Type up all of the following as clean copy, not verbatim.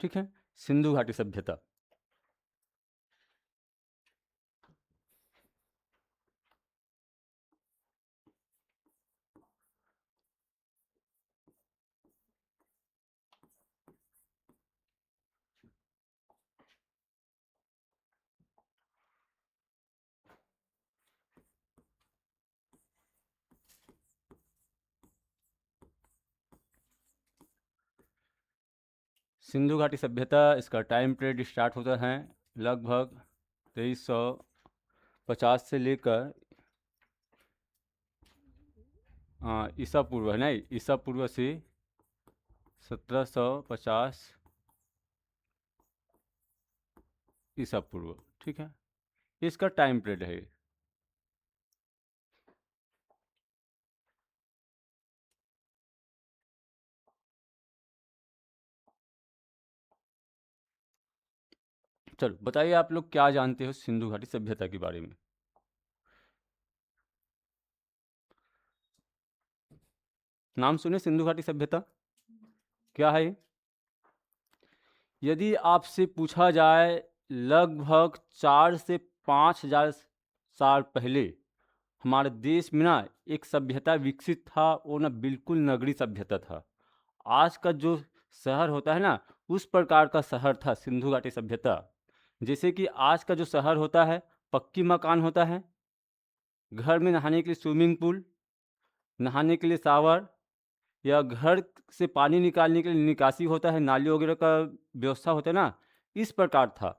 ठीक है। सिंधु घाटी सभ्यता। सिंधु घाटी सभ्यता, इसका टाइम पीरियड स्टार्ट होता है लगभग 2350 से लेकर ईसा पूर्व, है नहीं, ईसा पूर्व से 1750 ईसा पूर्व। ठीक है, इसका टाइम पीरियड है। चलो बताइए आप लोग क्या जानते हो सिंधु घाटी सभ्यता के बारे में। नाम सुने सिंधु घाटी सभ्यता, क्या है ये? यदि आपसे पूछा जाए लगभग 4 से 5 हजार साल पहले हमारे देश में ना एक सभ्यता विकसित था, वो ना बिल्कुल नगरी सभ्यता था। आज का जो शहर होता है ना, उस प्रकार का शहर था सिंधु घाटी सभ्यता। जैसे कि आज का जो शहर होता है, पक्की मकान होता है, घर में नहाने के लिए स्विमिंग पूल, नहाने के लिए शावर, या घर से पानी निकालने के लिए निकासी होता है, नाली वगैरह का व्यवस्था होता है ना, इस प्रकार था।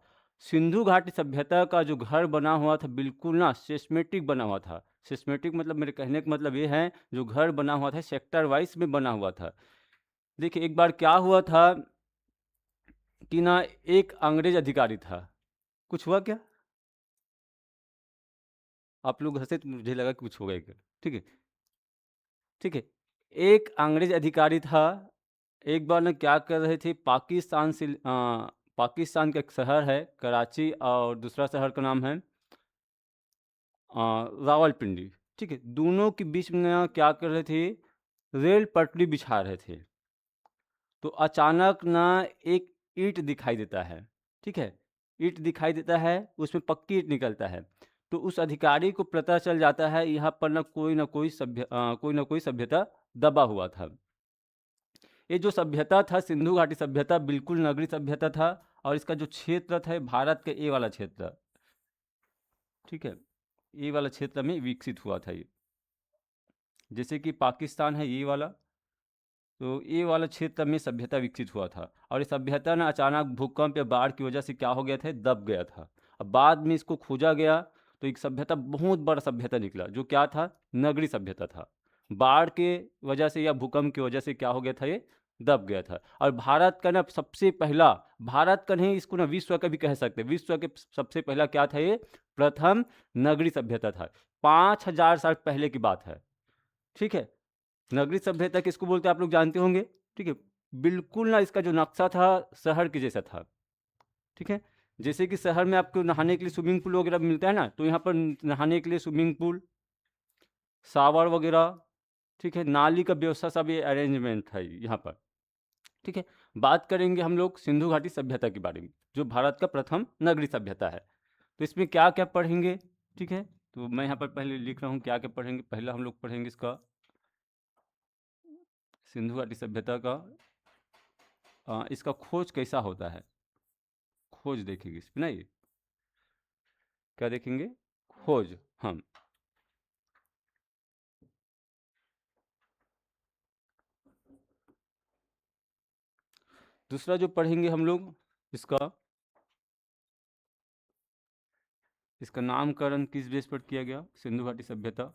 सिंधु घाटी सभ्यता का जो घर बना हुआ था बिल्कुल ना सिस्टेमेटिक बना हुआ था। सिस्टेमेटिक मतलब, मेरे कहने का मतलब ये है, जो घर बना हुआ था सेक्टर वाइज में बना हुआ था। देखिए एक बार क्या हुआ था कि ना एक अंग्रेज अधिकारी था। कुछ हुआ क्या? आप लोग हंसे तो मुझे लगा कि कुछ हो गया क्या। ठीक है, ठीक है। एक अंग्रेज अधिकारी था। एक बार ना क्या कर रहे थे, पाकिस्तान से पाकिस्तान का एक शहर है कराची, और दूसरा शहर का नाम है रावलपिंडी। ठीक है, दोनों के बीच में ना क्या कर रहे थे, रेल पटरी बिछा रहे थे। तो अचानक ना एक ईंट दिखाई देता है। ठीक है, ईंट दिखाई देता है, उसमें पक्की ईंट निकलता है। तो उस अधिकारी को पता चल जाता है यहाँ पर ना कोई सभ्यता दबा हुआ था। ये जो सभ्यता था सिंधु घाटी सभ्यता बिल्कुल नगरी सभ्यता था, और इसका जो क्षेत्र था भारत के ए वाला क्षेत्र। ठीक है, ए वाला क्षेत्र में विकसित हुआ था ये। जैसे कि पाकिस्तान है ये वाला, तो ये वाला क्षेत्र में सभ्यता विकसित हुआ था, और ये सभ्यता ना अचानक भूकंप या बाढ़ की वजह से क्या हो गया था, दब गया था। अब बाद में इसको खोजा गया, तो एक सभ्यता बहुत बड़ा सभ्यता निकला, जो क्या था, नगरी सभ्यता था। बाढ़ के वजह से या भूकंप की वजह से क्या हो गया था, ये दब गया था। और भारत का ना सबसे पहला, भारत का नहीं, इसको ना विश्व का भी कह सकते, विश्व के सबसे पहला क्या था, ये प्रथम नगरी सभ्यता था। 5 हजार साल पहले की बात है। ठीक है, नगरी सभ्यता किसको बोलते हैं आप लोग जानते होंगे। ठीक है, बिल्कुल ना इसका जो नक्शा था शहर के जैसा था। ठीक है, जैसे कि शहर में आपको नहाने के लिए स्विमिंग पूल वगैरह मिलता है ना, तो यहाँ पर नहाने के लिए स्विमिंग पूल, शावर वगैरह, ठीक है, नाली का व्यवस्था, सब ये अरेंजमेंट है यहाँ पर। ठीक है, बात करेंगे हम लोग सिंधु घाटी सभ्यता के बारे में, जो भारत का प्रथम नगरी सभ्यता है। तो इसमें क्या क्या पढ़ेंगे। ठीक है, तो मैं यहाँ पर पहले लिख रहा हूँ क्या क्या पढ़ेंगे। पहला हम लोग पढ़ेंगे इसका सिंधु घाटी सभ्यता का इसका खोज कैसा होता है, खोज देखेंगे इसमें ना, ये क्या देखेंगे, खोज हम। दूसरा जो पढ़ेंगे हम लोग, इसका इसका नामकरण किस बेस पर किया गया, सिंधु घाटी सभ्यता।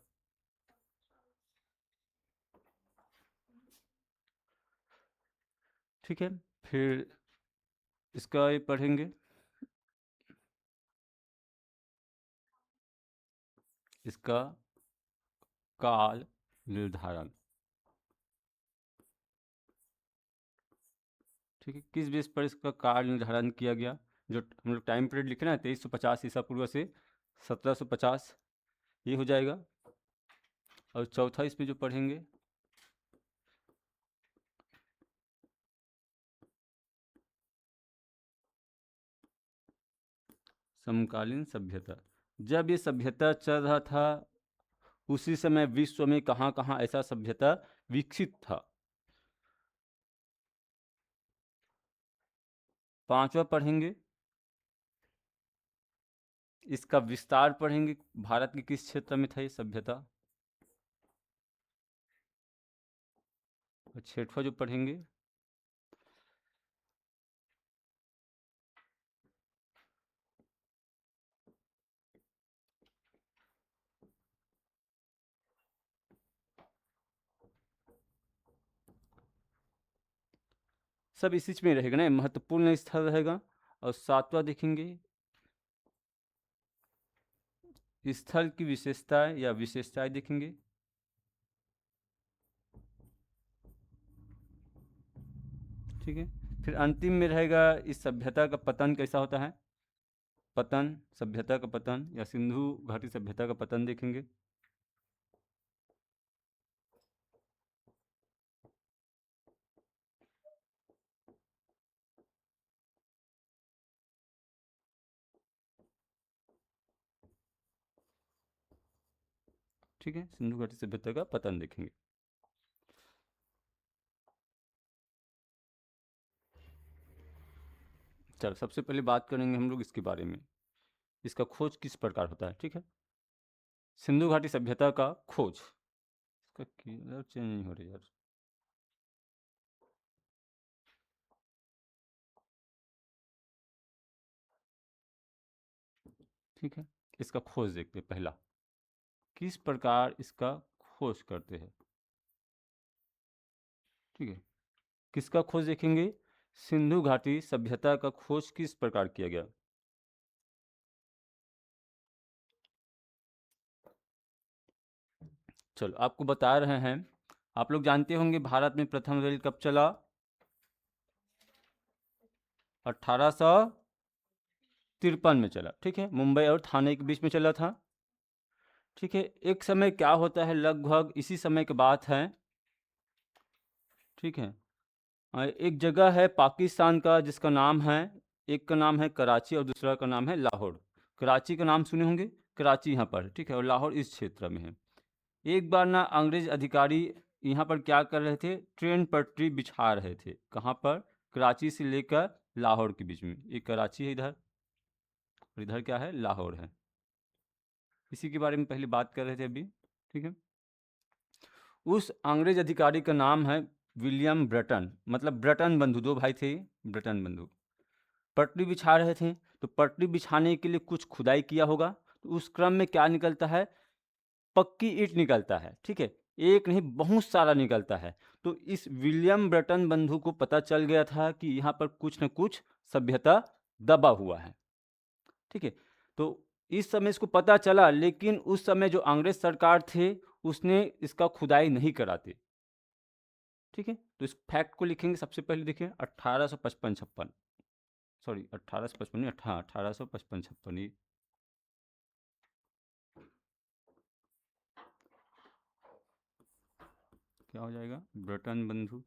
ठीक है, फिर इसका ये पढ़ेंगे, इसका काल निर्धारण। ठीक है, किस बेस पर इसका काल निर्धारण किया गया। जो हम लोग टाइम पीरियड लिखे ना, 2350 ईसा पूर्व से 1750, ये हो जाएगा। और चौथा इस पे जो पढ़ेंगे, समकालीन सभ्यता, जब ये सभ्यता चल रहा था उसी समय विश्व में कहाँ कहाँ ऐसा सभ्यता विकसित था। पांचवा पढ़ेंगे, इसका विस्तार पढ़ेंगे, भारत के किस क्षेत्र में था ये सभ्यता। और छठवां जो पढ़ेंगे, सब इसी में रहेगा ना, महत्वपूर्ण स्थल रहेगा। और सातवां देखेंगे, स्थल की विशेषताएं या विशेषताएं देखेंगे। ठीक है, फिर अंतिम में रहेगा इस सभ्यता का पतन कैसा होता है, पतन, सभ्यता का पतन या सिंधु घाटी सभ्यता का पतन देखेंगे। ठीक है, सिंधु घाटी सभ्यता का पतन देखेंगे। चलो सबसे पहले बात करेंगे हम लोग इसके बारे में, इसका खोज किस प्रकार होता है। ठीक है, सिंधु घाटी सभ्यता का खोज, इसका कलर चेंज नहीं हो रही यार। ठीक है, इसका खोज देखते हैं। पहला, किस प्रकार इसका खोज करते हैं। ठीक है, किसका खोज देखेंगे, सिंधु घाटी सभ्यता का खोज किस प्रकार किया गया। चलो आपको बता रहे हैं, आप लोग जानते होंगे भारत में प्रथम रेल कब चला, 1853 में चला। ठीक है, मुंबई और थाने के बीच में चला था। ठीक है, एक समय क्या होता है, लगभग इसी समय की बात है। ठीक है, एक जगह है पाकिस्तान का जिसका नाम है, एक का नाम है कराची और दूसरा का नाम है लाहौर। कराची का नाम सुने होंगे, कराची यहाँ पर। ठीक है, और लाहौर इस क्षेत्र में है। एक बार ना अंग्रेज अधिकारी यहाँ पर क्या कर रहे थे, ट्रेन पटरी बिछा रहे थे। कहाँ पर, कराची से लेकर लाहौर के बीच में। एक कराची है इधर और इधर क्या है, लाहौर है। इसी के बारे में पहले बात कर रहे थे अभी। ठीक है, उस अंग्रेज अधिकारी का नाम है विलियम ब्रटन, मतलब ब्रटन बंधु, दो भाई थे ब्रटन बंधु। पटरी बिछा रहे थे, तो पटरी बिछाने के लिए कुछ खुदाई किया होगा, तो उस क्रम में क्या निकलता है, पक्की ईंट निकलता है। ठीक है, एक नहीं बहुत सारा निकलता है। तो इस विलियम ब्रटन बंधु को पता चल गया था कि यहाँ पर कुछ न कुछ सभ्यता दबा हुआ है। ठीक है, तो इस समय इसको पता चला, लेकिन उस समय जो अंग्रेज सरकार थे उसने इसका खुदाई नहीं कराते। ठीक है, तो इस फैक्ट को लिखेंगे। सबसे पहले देखिए 1855-56, सॉरी 1855 नहीं, 1855-56 ये क्या हो जाएगा, ब्रटन बंधु।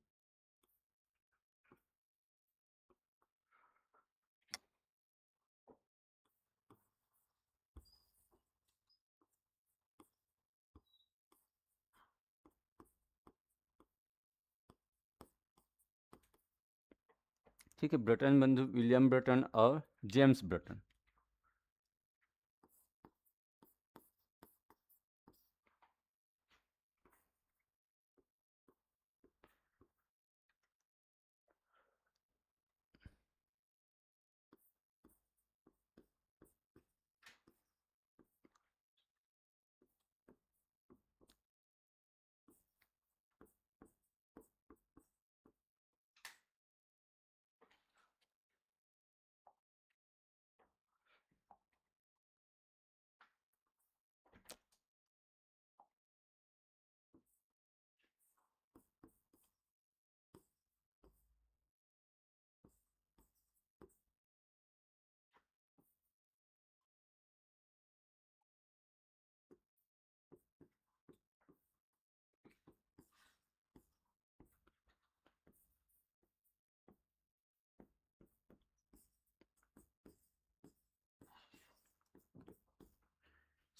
ठीक है, ब्रटन बंधु, विलियम ब्रटन और जेम्स ब्रटन।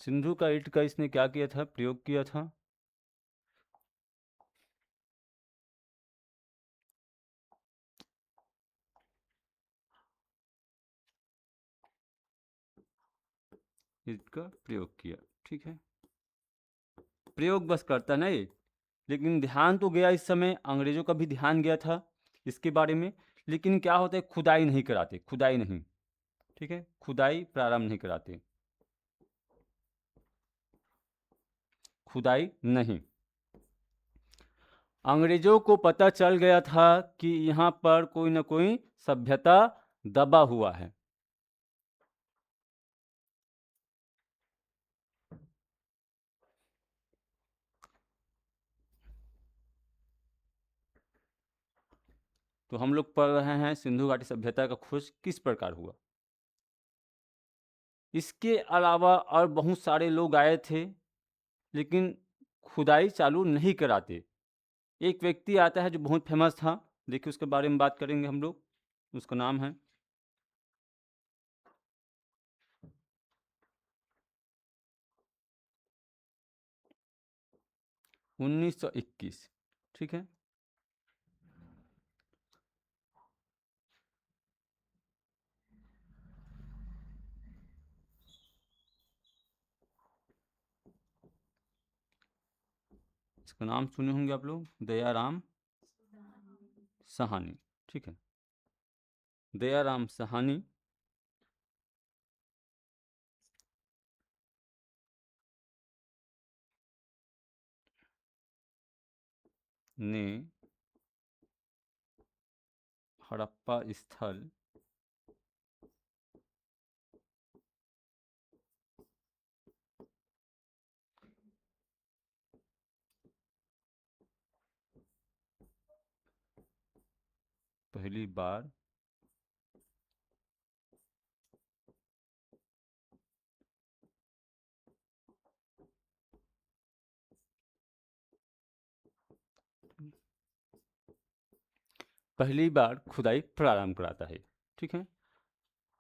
सिंधु का ईंट का इसने क्या किया था, प्रयोग किया था? ईंट का प्रयोग किया, ठीक है। प्रयोग बस करता नहीं, लेकिन ध्यान तो गया, इस समय अंग्रेजों का भी ध्यान गया था इसके बारे में, लेकिन क्या होता है, खुदाई नहीं कराते, खुदाई नहीं, ठीक है, खुदाई प्रारंभ नहीं कराते, खुदाई नहीं। अंग्रेजों को पता चल गया था कि यहाँ पर कोई ना कोई सभ्यता दबा हुआ है। तो हम लोग पढ़ रहे हैं सिंधु घाटी सभ्यता का खोज किस प्रकार हुआ। इसके अलावा और बहुत सारे लोग आए थे, लेकिन खुदाई चालू नहीं कराते। एक व्यक्ति आता है जो बहुत फेमस था, देखिए उसके बारे में बात करेंगे हम लोग। उसका नाम है 1921, ठीक है। इसका नाम सुने होंगे आप लोग, दयाराम साहनी, ठीक है। दयाराम साहनी ने हड़प्पा स्थल पहली बार खुदाई प्रारंभ कराता है, ठीक है।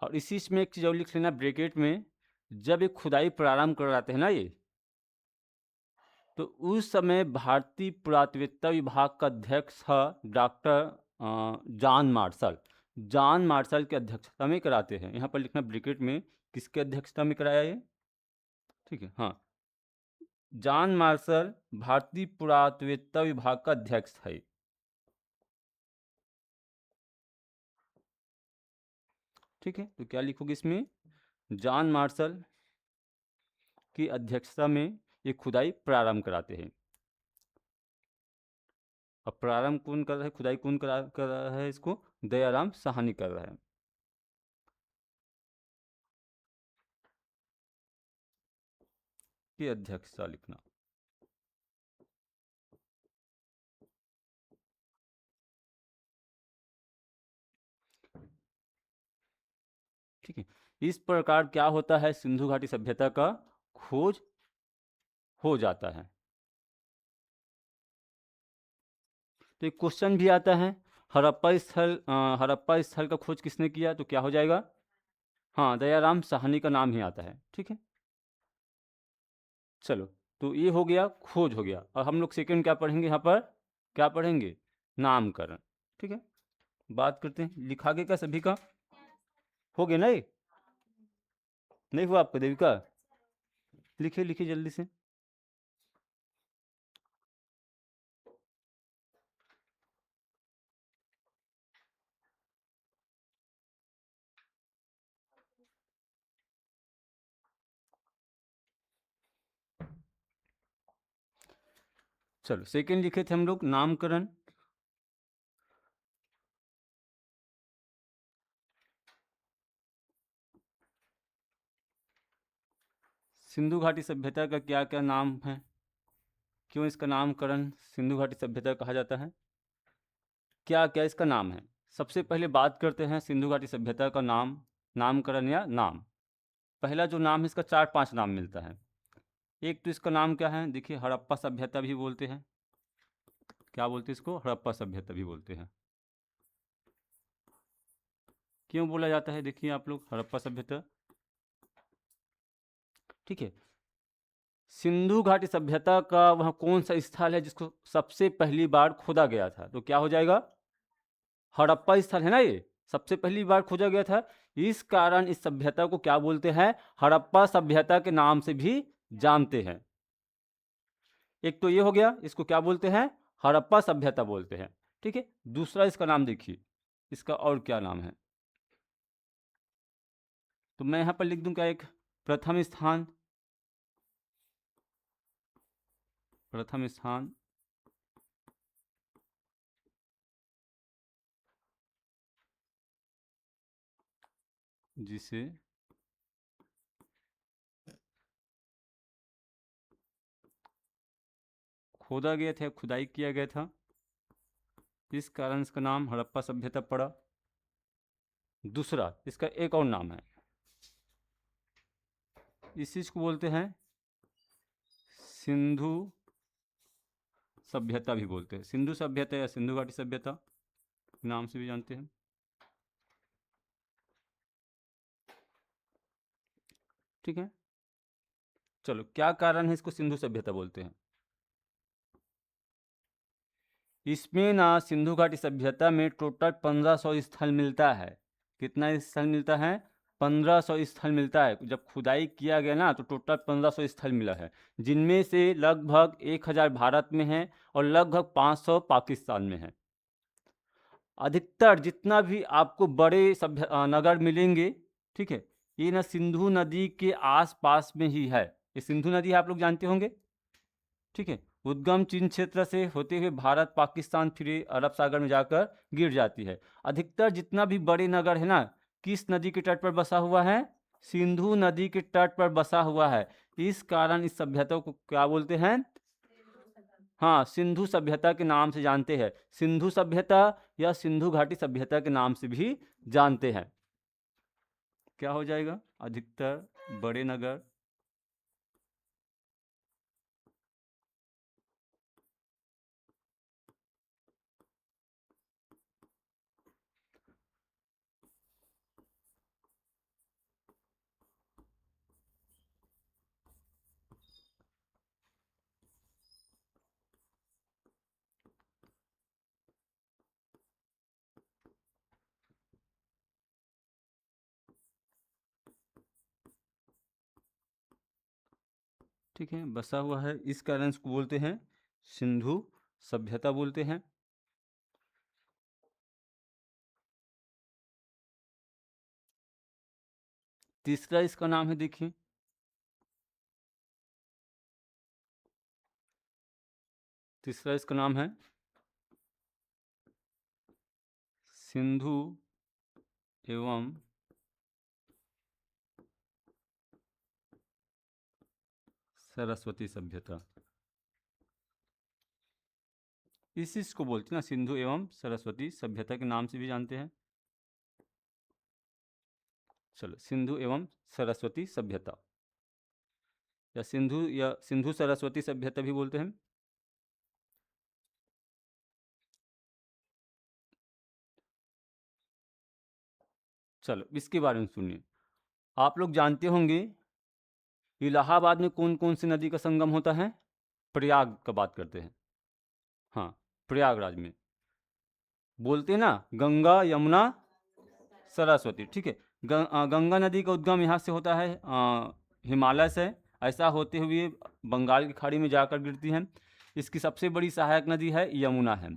और इसी में एक चीज़ और लिख लेना ब्रैकेट में, जब ये खुदाई प्रारंभ कराते हैं ना ये, तो उस समय भारतीय पुरातत्व विभाग का अध्यक्ष था doctor John Marshall. John Marshall की अध्यक्षता में कराते हैं, यहाँ पर लिखना ब्रैकेट में किसके अध्यक्षता में कराया ये, ठीक है, हाँ। जॉन मार्शल भारतीय पुरातत्व विभाग का अध्यक्ष है, ठीक है। तो क्या लिखोगे इसमें, जॉन मार्शल की अध्यक्षता में ये खुदाई प्रारंभ कराते हैं। अब प्रारंभ कौन कर रहा है, खुदाई कौन कर रहा है, इसको दयाराम साहनी कर रहा है। की अध्यक्षता लिखना, ठीक है। इस प्रकार क्या होता है, सिंधु घाटी सभ्यता का खोज हो जाता है। तो एक क्वेश्चन भी आता है, हड़प्पा स्थल का खोज किसने किया, तो क्या हो जाएगा, हाँ, दयाराम साहनी का नाम ही आता है, ठीक है। चलो, तो ये हो गया, खोज हो गया। और हम लोग सेकंड क्या पढ़ेंगे, यहाँ पर क्या पढ़ेंगे, नामकरण, ठीक है। बात करते हैं, लिखा गया क्या सभी का, हो गया नहीं, नहीं हुआ आपका देविका, लिखिए लिखिए जल्दी से। चलो, सेकंड लिखे थे हम लोग नामकरण। सिंधु घाटी सभ्यता का क्या क्या नाम है, क्यों इसका नामकरण सिंधु घाटी सभ्यता कहा जाता है, क्या क्या इसका नाम है। सबसे पहले बात करते हैं सिंधु घाटी सभ्यता का नाम, नामकरण या नाम। पहला जो नाम है, इसका 4-5 नाम मिलता है। एक तो इसका नाम क्या है, देखिए, हड़प्पा सभ्यता भी बोलते हैं। क्या बोलते हैं इसको, हड़प्पा सभ्यता भी बोलते हैं। क्यों बोला जाता है, देखिए आप लोग, हड़प्पा सभ्यता, ठीक है। सिंधु घाटी सभ्यता का वह कौन सा स्थल है जिसको सबसे पहली बार खोदा गया था? तो क्या हो जाएगा? हड़प्पा स्थल है ना, ये सबसे पहली बार खोजा गया था। इस कारण इस सभ्यता को क्या बोलते हैं? हड़प्पा सभ्यता के नाम से भी जानते हैं। एक तो ये हो गया, इसको क्या बोलते हैं? हड़प्पा सभ्यता बोलते हैं। ठीक है, दूसरा इसका नाम देखिए, इसका और क्या नाम है? तो मैं यहां पर लिख दूंगा एक प्रथम स्थान, प्रथम स्थान जिसे खोदा गया था, खुदाई किया गया था, इस कारण इसका नाम हड़प्पा सभ्यता पड़ा। दूसरा इसका एक और नाम है, इस चीज को बोलते हैं सिंधु सभ्यता भी बोलते हैं। सिंधु सभ्यता या सिंधु घाटी सभ्यता नाम से भी जानते हैं। ठीक है, चलो क्या कारण है इसको सिंधु सभ्यता बोलते हैं? इसमें ना सिंधु घाटी सभ्यता में टोटल 1500 स्थल मिलता है। कितना स्थल मिलता है? 1500 स्थल मिलता है। जब खुदाई किया गया ना तो टोटल 1500 स्थल मिला है, जिनमें से लगभग 1000 भारत में है और लगभग 500 पाकिस्तान में है। अधिकतर जितना भी आपको बड़े नगर मिलेंगे, ठीक है, ये ना सिंधु नदी के आसपास में ही है। ये सिंधु नदी आप लोग जानते होंगे, ठीक है, उद्गम चीन क्षेत्र से होते हुए भारत, पाकिस्तान, फिर अरब सागर में जाकर गिर जाती है। अधिकतर जितना भी बड़े नगर है ना, किस नदी के तट पर बसा हुआ है? सिंधु नदी के तट पर बसा हुआ है। इस कारण इस सभ्यता को क्या बोलते हैं? हाँ, सिंधु सभ्यता के नाम से जानते हैं। सिंधु सभ्यता या सिंधु घाटी सभ्यता के नाम से भी जानते हैं। क्या हो जाएगा? अधिकतर बड़े नगर ठीक है बसा हुआ है, इस कारण इसको बोलते हैं सिंधु सभ्यता बोलते हैं। तीसरा इसका नाम है, देखिए, तीसरा इसका नाम है सिंधु एवं सरस्वती सभ्यता। इस चीज को बोलते हैं ना सिंधु एवं सरस्वती सभ्यता के नाम से भी जानते हैं। चलो, सिंधु एवं सरस्वती सभ्यता या सिंधु सरस्वती सभ्यता भी बोलते हैं। चलो इसके बारे में सुनिए। आप लोग जानते होंगे इलाहाबाद में कौन कौन सी नदी का संगम होता है? प्रयाग का बात करते हैं। हाँ, प्रयागराज में बोलते हैं ना गंगा, यमुना, सरस्वती। ठीक है, गंगा नदी का उद्गम यहाँ से होता है, हिमालय से, ऐसा होते हुए बंगाल की खाड़ी में जाकर गिरती है। इसकी सबसे बड़ी सहायक नदी है यमुना है।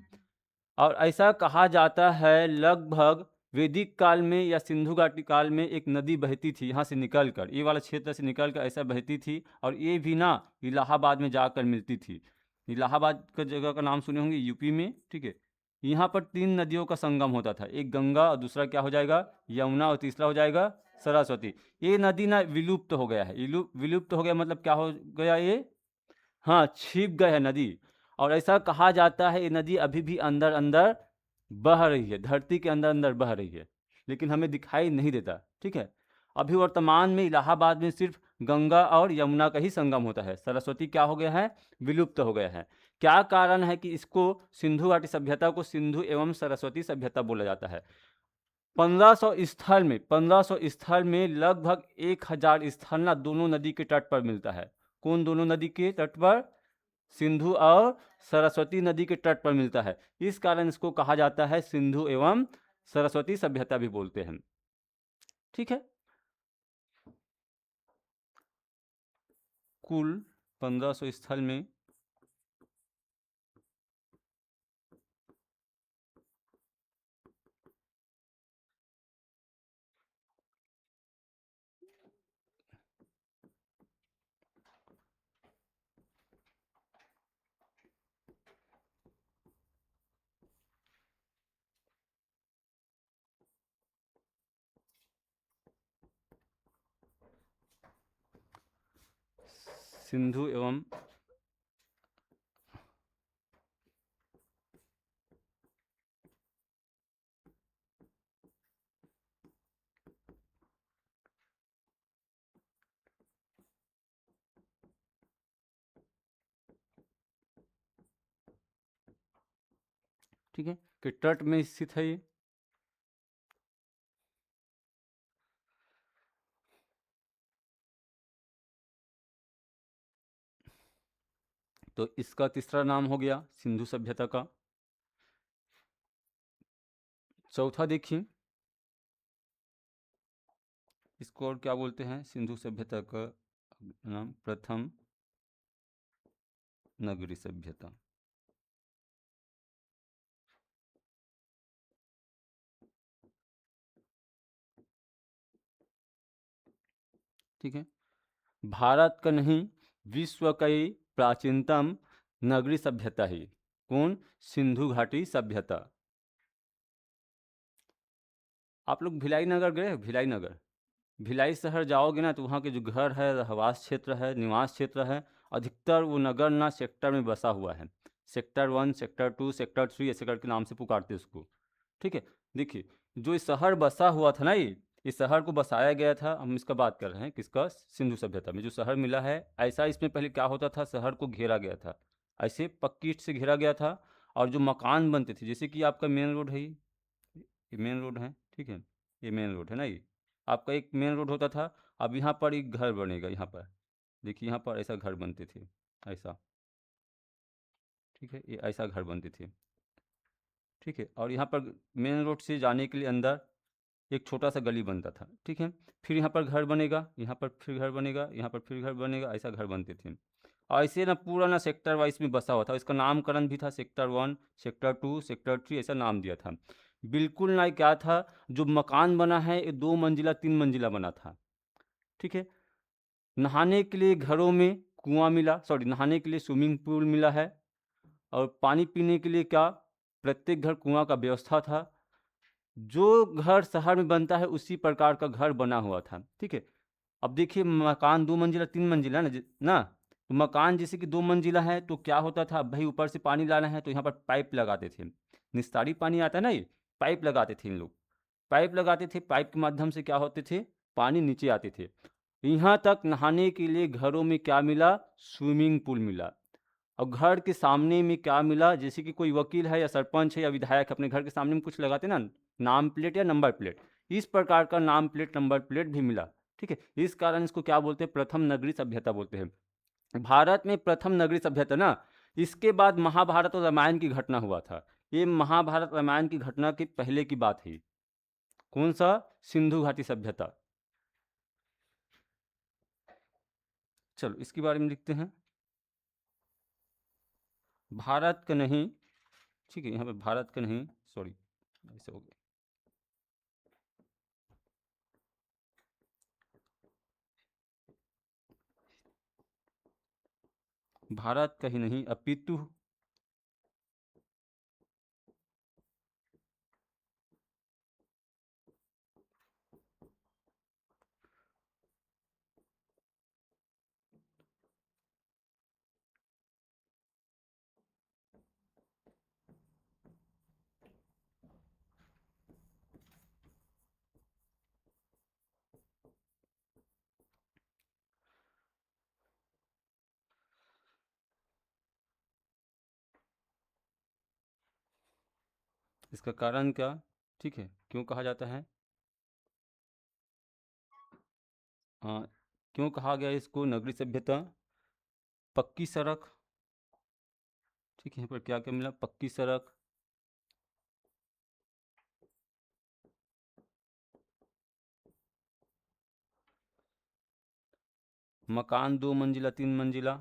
और ऐसा कहा जाता है लगभग वैदिक काल में या सिंधु घाटी काल में एक नदी बहती थी यहाँ से निकलकर, ये वाला क्षेत्र से निकलकर ऐसा बहती थी, और ये भी ना इलाहाबाद में जाकर मिलती थी। इलाहाबाद का जगह का नाम सुने होंगे, यूपी में। ठीक है, यहाँ पर 3 नदियों का संगम होता था, एक गंगा और दूसरा क्या हो जाएगा? यमुना, और तीसरा हो जाएगा सरस्वती। ये नदी ना विलुप्त हो गया है। विलुप्त हो गया मतलब क्या हो गया ये? हाँ, छिप गए है नदी। और ऐसा कहा जाता है ये नदी अभी भी अंदर अंदर बह रही है, धरती के अंदर अंदर बह रही है, लेकिन हमें दिखाई नहीं देता। ठीक है, अभी वर्तमान में इलाहाबाद में सिर्फ गंगा और यमुना का ही संगम होता है। सरस्वती क्या हो गया है? विलुप्त हो गया है। क्या कारण है कि इसको सिंधु घाटी सभ्यता को सिंधु एवं सरस्वती सभ्यता बोला जाता है? 1500 स्थल में लगभग 1000 स्थल ना दोनों नदी के तट पर मिलता है। कौन दोनों नदी के तट पर? सिंधु और सरस्वती नदी के तट पर मिलता है। इस कारण इसको कहा जाता है सिंधु एवं सरस्वती सभ्यता भी बोलते हैं। ठीक है। कुल 1500 स्थल में सिंधु एवं ठीक है कि तट में स्थित है ये। तो इसका तीसरा नाम हो गया सिंधु सभ्यता का। चौथा देखिए, इसको और क्या बोलते हैं? सिंधु सभ्यता का नाम प्रथम नगरी सभ्यता। ठीक है। भारत का नहीं, विश्व का ही प्राचीनतम नगरी सभ्यता है। कौन? सिंधु घाटी सभ्यता। आप लोग भिलाई नगर गए? भिलाई नगर, भिलाई शहर जाओगे ना तो वहाँ के जो घर है, रहवास क्षेत्र है, निवास क्षेत्र है, अधिकतर वो नगर ना सेक्टर में बसा हुआ है। सेक्टर 1, सेक्टर 2, सेक्टर 3 ऐसे करके नाम से पुकारते उसको। ठीक है। देखिए, जो ये शहर बसा हुआ था ना, ये इस शहर को बसाया गया था। हम इसका बात कर रहे हैं किसका? सिंधु सभ्यता में जो शहर मिला है। ऐसा इसमें पहले क्या होता था, शहर को घेरा गया था, ऐसे पक्की ईंट से घेरा गया था। और जो मकान बनते थे, जैसे कि आपका मेन रोड है, ये मेन रोड है, ठीक है, ये मेन रोड है ना, ये आपका एक मेन रोड होता था। अब यहाँ पर एक घर बनेगा, यहाँ पर देखिए, यहाँ पर ऐसा घर बनते थे, ऐसा। ठीक है, ये ऐसा घर बनते थे। ठीक है। और यहाँ पर मेन रोड से जाने के लिए अंदर एक छोटा सा गली बनता था। ठीक है। फिर यहाँ पर घर बनेगा, यहाँ पर फिर घर बनेगा, यहाँ पर फिर घर बनेगा, ऐसा घर बनते थे। और ऐसे ना पूरा ना सेक्टर वाइज में बसा हुआ था। इसका नामकरण भी था सेक्टर 1, सेक्टर 2, सेक्टर 3, ऐसा नाम दिया था। बिल्कुल ना क्या था, जो मकान बना है ये 2 मंजिला 3 मंजिला बना था। ठीक है। नहाने के लिए घरों में कुआं मिला, सॉरी, नहाने के लिए स्विमिंग पूल मिला है। और पानी पीने के लिए क्या, प्रत्येक घर कुआं का व्यवस्था था। जो घर शहर में बनता है उसी प्रकार का घर बना हुआ था। ठीक है। अब देखिए, मकान 2 मंजिला 3 मंजिला ना ना, तो मकान जैसे कि 2 मंजिला है तो क्या होता था भाई, ऊपर से पानी लाना है तो यहाँ पर पाइप लगाते थे। निस्तारी पानी आता है ना, ये पाइप लगाते थे इन लोग। पाइप लगाते थे, पाइप के माध्यम से क्या होते थे, पानी नीचे आते थे। यहाँ तक नहाने के लिए घरों में क्या मिला, स्विमिंग पूल मिला। और घर के सामने में क्या मिला, जैसे कि कोई वकील है या सरपंच है या विधायक अपने घर के सामने में कुछ लगाते ना, नाम प्लेट या नंबर प्लेट, इस प्रकार का नाम प्लेट नंबर प्लेट भी मिला। ठीक है। इस कारण इसको क्या बोलते हैं, प्रथम नगरी सभ्यता बोलते हैं। भारत में प्रथम नगरी सभ्यता ना, इसके बाद महाभारत और रामायण की घटना हुआ था। ये महाभारत रामायण की घटना के पहले की बात है। कौन सा? सिंधु घाटी सभ्यता। चलो इसके बारे में लिखते हैं। भारत का नहीं, ठीक है, यहाँ पे भारत का नहीं, सॉरी, ऐसे हो गया। भारत का ही नहीं अपितु इसका कारण क्या, ठीक है, क्यों कहा जाता है, हाँ, क्यों कहा गया इसको नगरी सभ्यता? पक्की सड़क, ठीक है, यहाँ पर क्या क्या मिला, पक्की सड़क, मकान 2 मंजिला 3 मंजिला,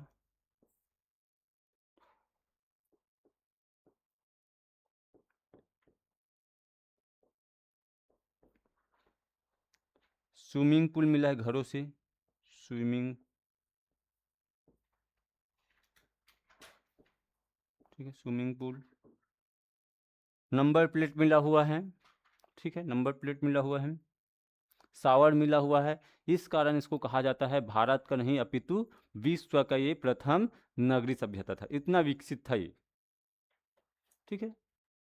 स्विमिंग पूल मिला है घरों से, स्विमिंग, ठीक है, स्विमिंग पूल, नंबर प्लेट मिला हुआ है, ठीक है, नंबर प्लेट मिला हुआ है, शावर मिला हुआ है। इस कारण इसको कहा जाता है भारत का नहीं अपितु विश्व का ये प्रथम नगरीय सभ्यता था, इतना विकसित था ये, ठीक है।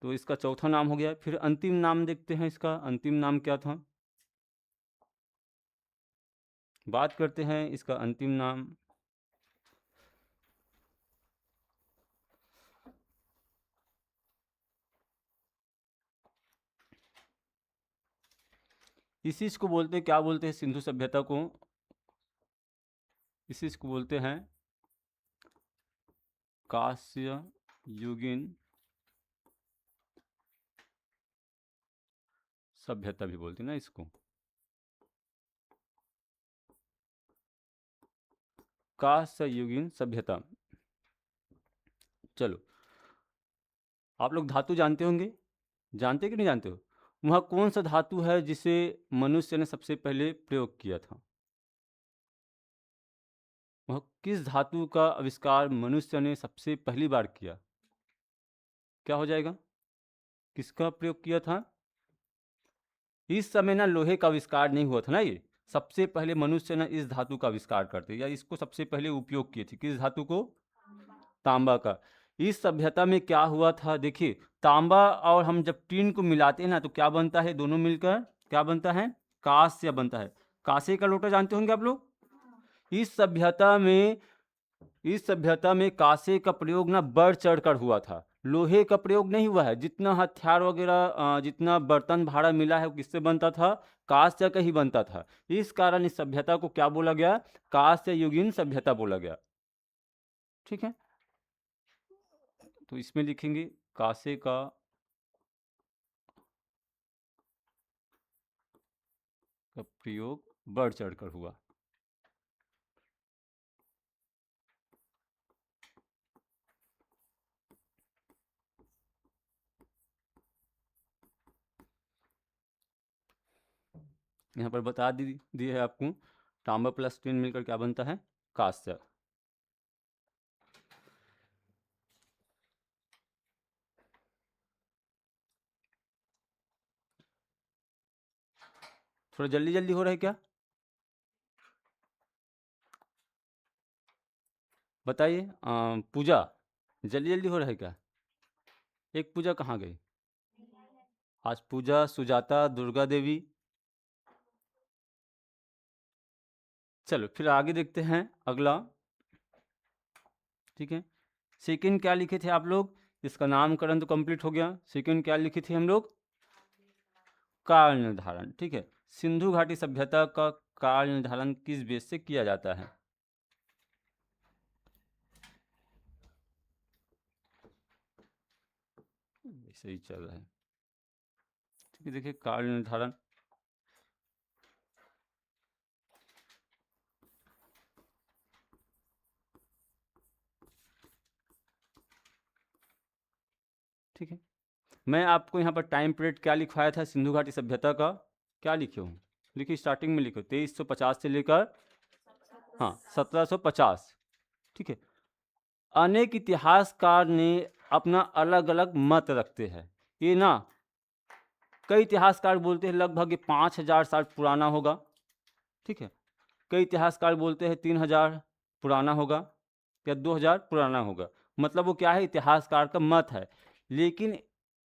तो इसका चौथा नाम हो गया। फिर अंतिम नाम देखते हैं, इसका अंतिम नाम क्या था, बात करते हैं इसका अंतिम नाम। इस चीज को बोलते हैं, क्या बोलते हैं, सिंधु सभ्यता को, इस चीज को बोलते हैं कांस्य युगीन सभ्यता भी बोलते हैं ना इसको, कांस्य युगीन सभ्यता। चलो, आप लोग धातु जानते होंगे, जानते कि नहीं जानते हो, वह कौन सा धातु है जिसे मनुष्य ने सबसे पहले प्रयोग किया था, वह किस धातु का आविष्कार मनुष्य ने सबसे पहली बार किया, क्या हो जाएगा, किसका प्रयोग किया था। इस समय ना लोहे का आविष्कार नहीं हुआ था ना, ये सबसे पहले मनुष्य ने इस धातु का आविष्कार करते या इसको सबसे पहले उपयोग किए थे, किस धातु को, तांबा का। इस सभ्यता में क्या हुआ था, देखिए, तांबा और हम जब टीन को मिलाते हैं ना तो क्या बनता है, दोनों मिलकर क्या बनता है, कांस्य बनता है। कांसे का लोटा जानते होंगे आप लोग। इस सभ्यता में, इस सभ्यता में कांसे का प्रयोग ना बढ़ चढ़कर हुआ था, लोहे का प्रयोग नहीं हुआ है। जितना हथियार वगैरह जितना बर्तन भाड़ा मिला है वो किससे बनता था, कांस्य का ही बनता था। इस कारण इस सभ्यता को क्या बोला गया, कांस्य युगीन सभ्यता बोला गया, ठीक है। तो इसमें लिखेंगे कांसे का प्रयोग बढ़ चढ़कर हुआ। यहाँ पर बता दी है आपको, तांबा प्लस टीन मिलकर क्या बनता है, कांस्य। थोड़ा जल्दी जल्दी हो रहा है क्या, बताइए। पूजा जल्दी जल्दी हो रहा है क्या, एक पूजा कहाँ गई, आज पूजा, सुजाता, दुर्गा देवी। चलो फिर आगे देखते हैं अगला, ठीक है। सेकंड क्या लिखे थे आप लोग, इसका नामकरण तो कंप्लीट हो गया। सेकंड क्या लिखे थे हम लोग, काल निर्धारण, ठीक है। सिंधु घाटी सभ्यता का काल निर्धारण किस बेस से किया जाता है, ऐसे ही चल रहा है, ठीक है। देखिए काल निर्धारण, ठीक है। मैं आपको यहाँ पर टाइम पीरियड क्या लिखवाया था सिंधु घाटी सभ्यता का, क्या लिखे हूँ, लिखिए स्टार्टिंग में लिखो 2350 से लेकर, हाँ 1750, ठीक है। अनेक इतिहासकार ने अपना अलग अलग मत रखते हैं, ये ना कई इतिहासकार बोलते हैं लगभग 5000 साल पुराना होगा, ठीक है। कई इतिहासकार बोलते हैं 3000 पुराना होगा या 2000 पुराना होगा, मतलब वो क्या है, इतिहासकार का मत है। लेकिन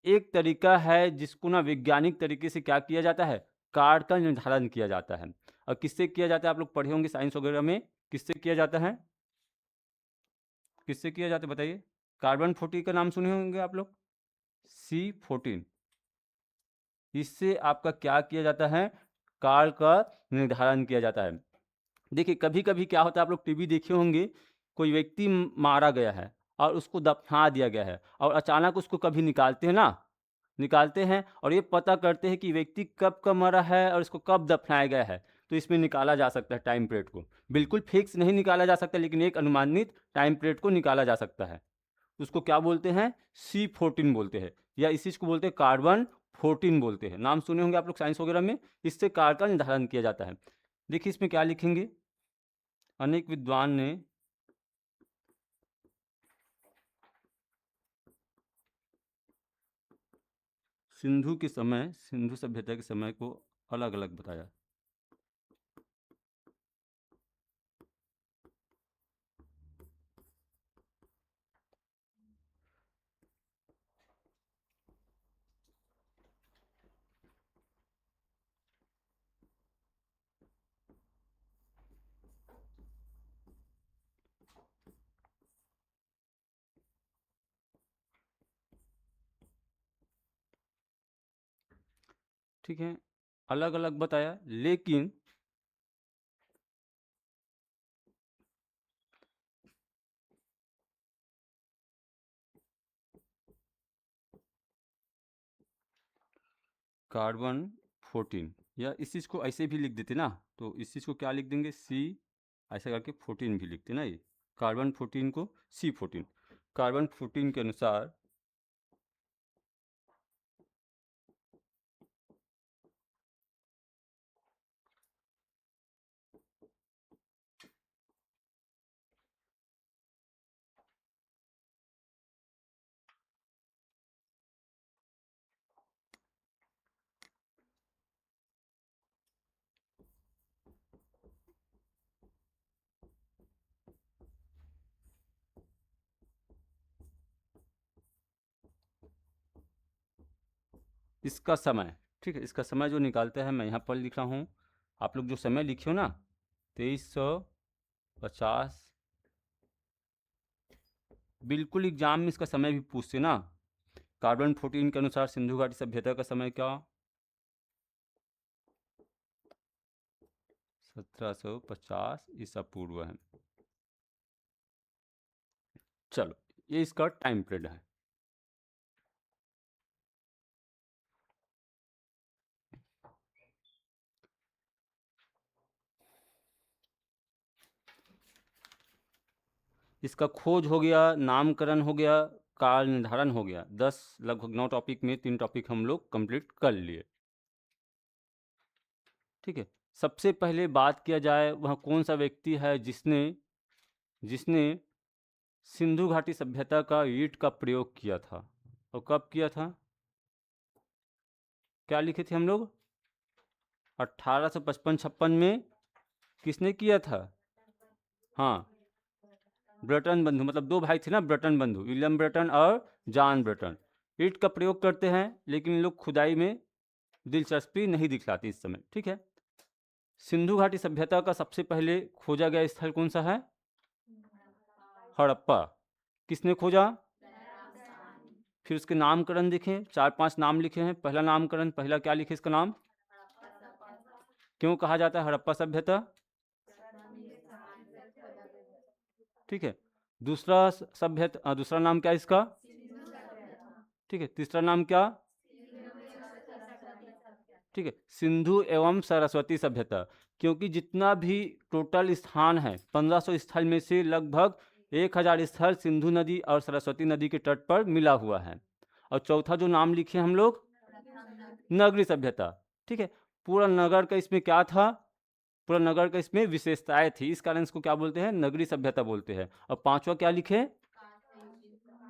एक तरीका है जिसको ना वैज्ञानिक तरीके से क्या किया जाता है, काल का निर्धारण किया जाता है। और किससे किया जाता है, आप लोग पढ़े होंगे साइंस वगैरह में, किससे किया जाता है, किससे किया जाता है बताइए। कार्बन 14 का नाम सुने होंगे आप लोग, C14, इससे आपका क्या किया जाता है, काल का निर्धारण किया जाता है। देखिए कभी कभी क्या होता है, आप लोग टीवी देखे होंगे, कोई व्यक्ति मारा गया है और उसको दफना दिया गया है और अचानक उसको कभी निकालते हैं ना, निकालते हैं और ये पता करते हैं कि व्यक्ति कब कब मरा है और इसको कब दफनाया गया है, तो इसमें निकाला जा सकता है टाइम पीरियड को। बिल्कुल फिक्स नहीं निकाला जा सकता, लेकिन एक अनुमानित टाइम पीरियड को निकाला जा सकता है। उसको क्या बोलते हैं? C14 बोलते हैं, या इसी को बोलते हैं कार्बन 14 बोलते हैं। नाम सुने होंगे आप लोग साइंस वगैरह में। इससे कार्य का निर्धारण किया जाता है। देखिए इसमें क्या लिखेंगे, अनेक विद्वान ने सिंधु के समय, सिंधु सभ्यता के समय को अलग अलग बताया। ठीक है, अलग अलग बताया, लेकिन कार्बन 14, या इस चीज़ को ऐसे भी लिख देते ना, तो इस चीज़ को क्या लिख देंगे, C ऐसा करके 14 भी लिखते ना, ये कार्बन 14 को C14। कार्बन 14 के अनुसार इसका समय, ठीक है, इसका समय जो निकालते हैं मैं यहाँ पर लिख रहा हूँ। आप लोग जो समय लिखे हो ना 2350, बिल्कुल एग्जाम में इसका समय भी पूछते ना। कार्बन 14 के अनुसार सिंधु घाटी सभ्यता का समय क्या, 1750 ईसा पूर्व है। चलो, ये इसका टाइम पीरियड है। इसका खोज हो गया, नामकरण हो गया, काल निर्धारण हो गया। 10 लगभग 9 टॉपिक में 3 टॉपिक हम लोग कंप्लीट कर लिए। ठीक है, सबसे पहले बात किया जाए वह कौन सा व्यक्ति है जिसने जिसने सिंधु घाटी सभ्यता का ईंट का प्रयोग किया था, और कब किया था? क्या लिखे थे हम लोग? 1855-56 में। किसने किया था? हाँ, ब्रेटन बंधु, मतलब दो भाई थे ना ब्रेटन बंधु, विलियम ब्रेटन और जॉन ब्रेटन। ईंट का प्रयोग करते हैं, लेकिन इन लोग खुदाई में दिलचस्पी नहीं दिखलाते इस समय। ठीक है, सिंधु घाटी सभ्यता का सबसे पहले खोजा गया स्थल कौन सा है? हड़प्पा। किसने खोजा? फिर उसके नामकरण लिखे, 4-5 नाम लिखे हैं। पहला नामकरण, पहला क्या लिखे इसका नाम? क्यों कहा जाता है हड़प्पा सभ्यता? ठीक है, दूसरा सभ्यता, दूसरा नाम क्या है इसका? ठीक है, तीसरा नाम क्या? ठीक है, सिंधु एवं सरस्वती सभ्यता। क्योंकि जितना भी टोटल स्थान है 1500 स्थल में से लगभग 1000 स्थल सिंधु नदी और सरस्वती नदी के तट पर मिला हुआ है। और चौथा जो नाम लिखे हम लोग, नगरी सभ्यता। ठीक है, पूरा नगर का इसमें क्या था? पूरा नगर का इसमें विशेषताएं थी, इस कारण इसको क्या बोलते हैं? नगरी सभ्यता बोलते हैं। और पांचवा क्या लिखे?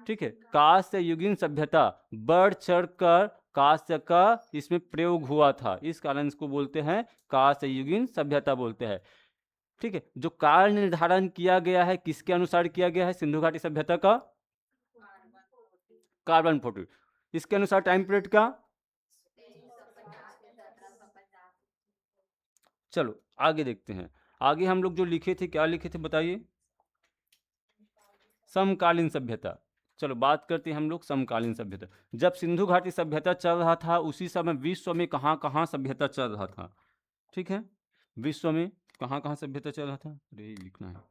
ठीक है, कांस्य युगीन सभ्यता, बढ़ चढ़ कर कांस्य का इसमें प्रयोग हुआ था, इस कारण इसको बोलते हैं कांस्य युगीन सभ्यता बोलते हैं। ठीक है, जो काल निर्धारण किया गया है किसके अनुसार किया गया है सिंधु घाटी सभ्यता का? कार्बन 14। इसके अनुसार टाइम पीरियड का? चलो आगे देखते हैं। आगे हम लोग जो लिखे थे, क्या लिखे थे बताइए? समकालीन सभ्यता। चलो बात करते हैं हम लोग समकालीन सभ्यता। जब सिंधु घाटी सभ्यता चल रहा था, उसी समय विश्व में कहाँ कहाँ सभ्यता चल रहा था? ठीक है, विश्व में कहाँ कहाँ सभ्यता चल रहा था? अरे लिखना है।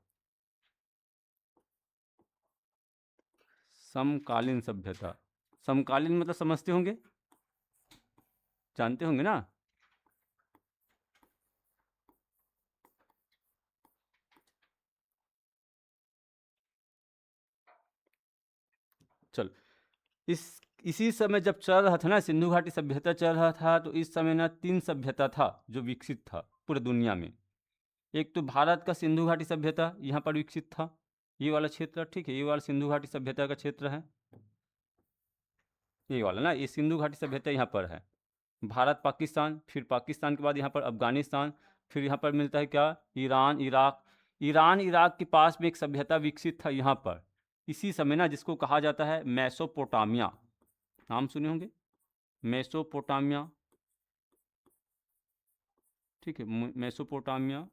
समकालीन सभ्यता, समकालीन मतलब समझते होंगे, जानते होंगे ना। चल, इस इसी समय जब चल रहा था ना सिंधु घाटी सभ्यता चल रहा था, तो इस समय ना 3 सभ्यता था जो विकसित था पूरे दुनिया में। एक तो भारत का सिंधु घाटी सभ्यता यहाँ पर विकसित था, ये वाला क्षेत्र, ठीक है, ये वाला सिंधु घाटी सभ्यता का क्षेत्र है, ये वाला ना, ये सिंधु घाटी सभ्यता यहाँ पर है। भारत पाकिस्तान, फिर पाकिस्तान के बाद यहाँ पर अफगानिस्तान, फिर यहाँ पर मिलता है क्या, ईरान इराक। ईरान इराक के पास में एक सभ्यता विकसित था यहाँ पर इसी समय ना, जिसको कहा जाता है मेसोपोटामिया, नाम सुने होंगे, मेसोपोटामिया, ठीक है, मेसोपोटामिया,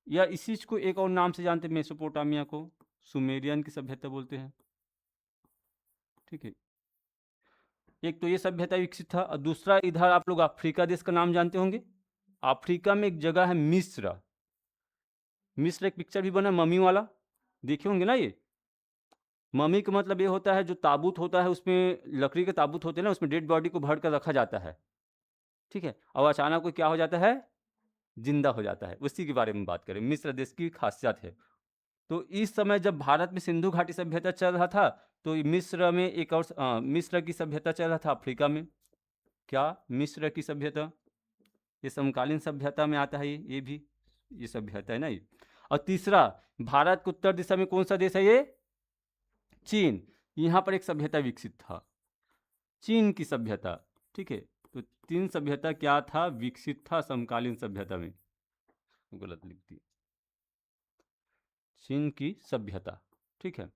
या इसी को एक और नाम से जानते हैं मेसोपोटामिया को, सुमेरियन की सभ्यता बोलते हैं, ठीक है। एक तो ये सभ्यता विकसित था, और दूसरा इधर आप लोग अफ्रीका देश का नाम जानते होंगे। अफ्रीका में एक जगह है मिस्र, मिस्र एक पिक्चर भी बना मम्मी वाला, देखे होंगे ना। ये मम्मी का मतलब ये होता है जो ताबूत होता है, उसमें लकड़ी के ताबूत होते हैं ना, उसमें डेड बॉडी को भर कर रखा जाता है, ठीक है, और अचानक को क्या हो जाता है, जिंदा हो जाता है, उसी के बारे में बात करें, मिस्र देश की खासियत है। तो इस समय जब भारत में सिंधु घाटी सभ्यता चल रहा था, तो मिस्र में एक और मिस्र की सभ्यता चल रहा था अफ्रीका में, क्या, मिस्र की सभ्यता, ये समकालीन सभ्यता में आता है, ये भी ये सभ्यता है ना ये। और तीसरा, भारत के उत्तर दिशा में कौन सा देश है, ये चीन, यहाँ पर एक सभ्यता विकसित था, चीन की सभ्यता, ठीक है। तो 3 सभ्यता क्या था, विकसित था समकालीन सभ्यता में, गलत लिख दी, चीन की सभ्यता, ठीक है,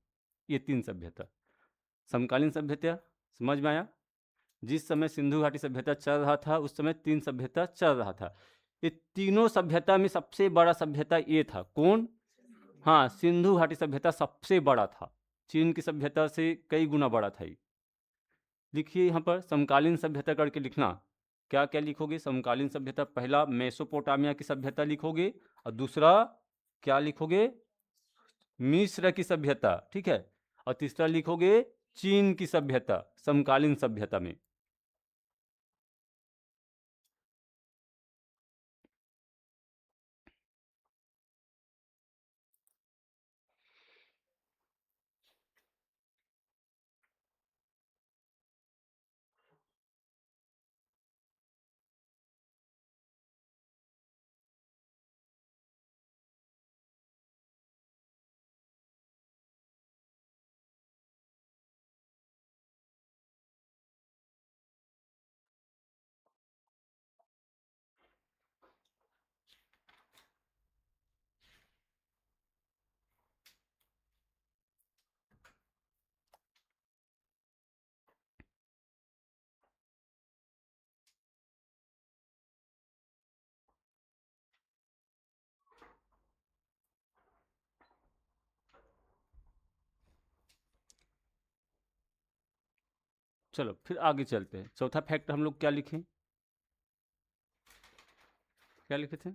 ये 3 सभ्यता समकालीन सभ्यता, समझ में आया। जिस समय सिंधु घाटी सभ्यता चल रहा था उस समय 3 सभ्यता चल रहा था, ये तीनों सभ्यता में सबसे बड़ा सभ्यता ये था, कौन, हाँ, सिंधु घाटी सभ्यता सबसे बड़ा था, चीन की सभ्यता से कई गुना बड़ा था ये। लिखिए यहाँ पर समकालीन सभ्यता करके लिखना, क्या क्या लिखोगे, समकालीन सभ्यता, पहला मेसोपोटामिया की सभ्यता लिखोगे, और दूसरा क्या लिखोगे, मिस्र की सभ्यता, ठीक है, और तीसरा लिखोगे चीन की सभ्यता समकालीन सभ्यता में। चलो फिर आगे चलते हैं, चौथा फैक्ट हम लोग क्या लिखें, क्या लिखे थे,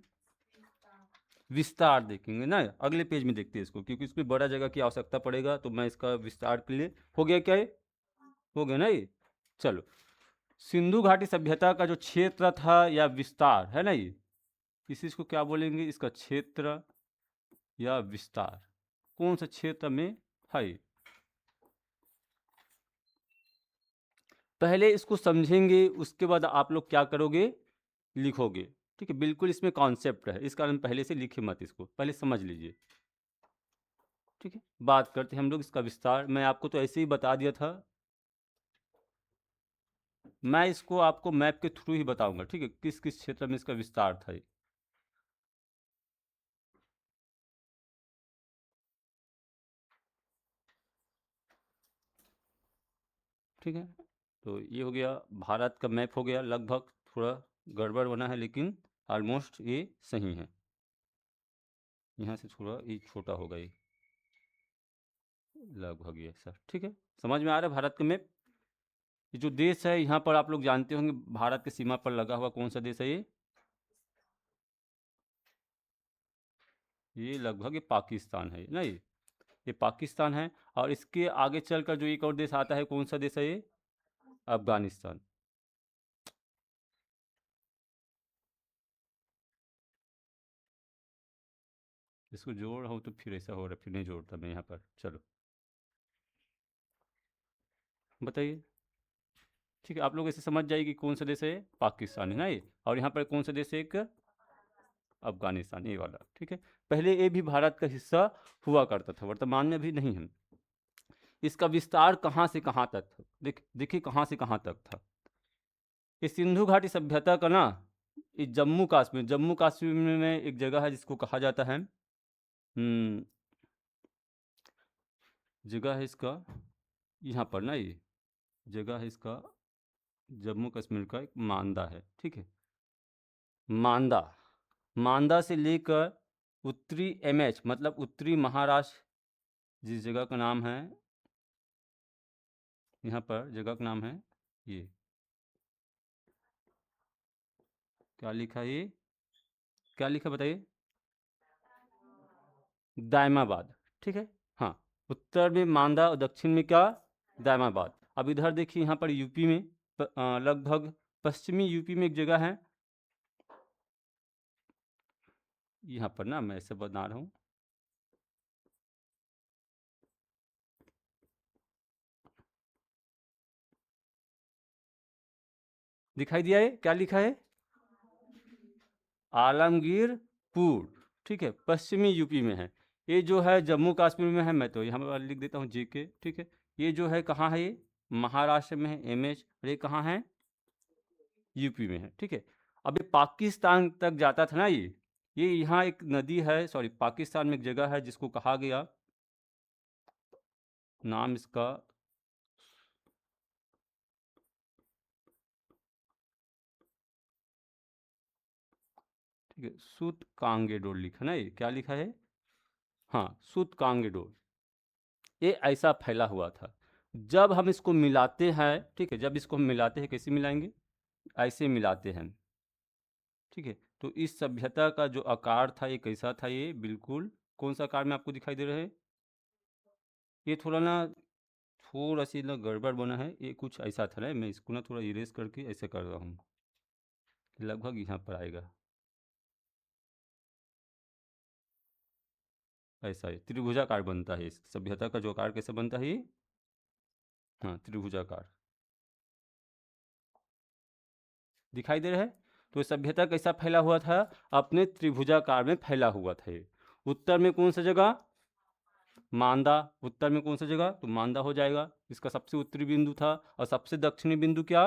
विस्तार देखेंगे ना, अगले पेज में देखते हैं इसको, क्योंकि इसमें बड़ा जगह की आवश्यकता पड़ेगा, तो मैं इसका विस्तार के लिए, हो गया क्या ये, हो गया ना ये। चलो, सिंधु घाटी सभ्यता का जो क्षेत्र था या विस्तार है ना, ये इसी को क्या बोलेंगे, इसका क्षेत्र या विस्तार, कौन सा क्षेत्र में है ये? पहले इसको समझेंगे, उसके बाद आप लोग क्या करोगे, लिखोगे, ठीक है, बिल्कुल इसमें कॉन्सेप्ट है, इस कारण पहले से लिखे मत, इसको पहले समझ लीजिए, ठीक है। बात करते हैं हम लोग इसका विस्तार, मैं आपको तो ऐसे ही बता दिया था, मैं इसको आपको मैप के थ्रू ही बताऊंगा, ठीक है, किस किस क्षेत्र में इसका विस्तार था ये। ठीक है, तो ये हो गया भारत का मैप, हो गया लगभग, थोड़ा गड़बड़ बना है लेकिन ऑलमोस्ट ये सही है, यहाँ से थोड़ा ये छोटा होगा ये, लगभग ये सर, ठीक है, समझ में आ रहा है भारत का मैप। ये जो देश है यहाँ पर आप लोग जानते होंगे, भारत की सीमा पर लगा हुआ कौन सा देश है ये लगभग ये पाकिस्तान है ना, ये ये पाकिस्तान है। और इसके आगे चलकर जो एक और देश आता है, कौन सा देश है ये? अफगानिस्तान। इसको जोड़ रहा हूँ तो फिर ऐसा हो रहा है, फिर नहीं जोड़ता मैं यहाँ पर। चलो बताइए। ठीक है, आप लोग ऐसे समझ जाइए कि कौन सा देश है, पाकिस्तान है ना ये, और यहाँ पर कौन सा देश है, एक अफगानिस्तान, ये वाला। ठीक है, पहले ये भी भारत का हिस्सा हुआ करता था, वर्तमान में अभी नहीं है। इसका विस्तार कहाँ से कहाँ तक था, देखिए कहाँ से कहाँ तक था। ये सिंधु घाटी सभ्यता का ना, ये जम्मू कश्मीर में एक जगह है जिसको कहा जाता है, जगह है इसका, यहाँ पर ना, ये जगह है इसका जम्मू कश्मीर का एक मांदा है। ठीक है, मांदा, मांदा से लेकर उत्तरी एमएच मतलब उत्तरी महाराष्ट्र, जिस जगह का नाम है, यहाँ पर जगह का नाम है ये, क्या लिखा है ये, क्या लिखा बताइए? दायमाबाद। ठीक है, हाँ, उत्तर में मांदा और दक्षिण में क्या, दायमाबाद। अब इधर देखिए, यहाँ पर यूपी में लगभग पश्चिमी यूपी में एक जगह है, यहाँ पर ना मैं ऐसे बना रहा हूँ, दिखाई दिया है, क्या लिखा है? आलमगीरपुर। ठीक है, पश्चिमी यूपी में है। ये जो है जम्मू कश्मीर में है, मैं तो यहाँ पर लिख देता हूँ जेके। ठीक है, ये जो है कहाँ है, ये महाराष्ट्र में है, एमएच। और ये कहाँ है, यूपी में है। ठीक है, अब ये पाकिस्तान तक जाता था ना, ये यहाँ एक नदी है, सॉरी, पाकिस्तान में एक जगह है जिसको कहा गया, नाम इसका, ठीक है, सुत कांगेडोर लिखा ना, ये क्या लिखा है, हाँ, सुत कांगेडोर। ये ऐसा फैला हुआ था। जब हम इसको मिलाते हैं, ठीक है, जब इसको हम मिलाते हैं, कैसे मिलाएंगे, ऐसे मिलाते हैं। ठीक है, तो इस सभ्यता का जो आकार था ये कैसा था, ये बिल्कुल कौन सा आकार में आपको दिखाई दे रहा है, ये थोड़ा ना, थोड़ा सी ना गड़बड़ बना है, ये कुछ ऐसा था ना, मैं इसको ना थोड़ा इरेज करके ऐसे कर रहा हूँ, लगभग यहाँ पर आएगा, ऐसा है, त्रिभुजाकार बनता है इस सभ्यता का जो आकार, कैसे बनता है ये, हाँ, त्रिभुजाकार दिखाई दे रहा है। तो सभ्यता कैसा फैला हुआ था, अपने त्रिभुजाकार में फैला हुआ था ये। उत्तर में कौन सा जगह, मांदा, उत्तर में कौन सा जगह, तो मांदा हो जाएगा, इसका सबसे उत्तरी बिंदु था। और सबसे दक्षिणी बिंदु क्या,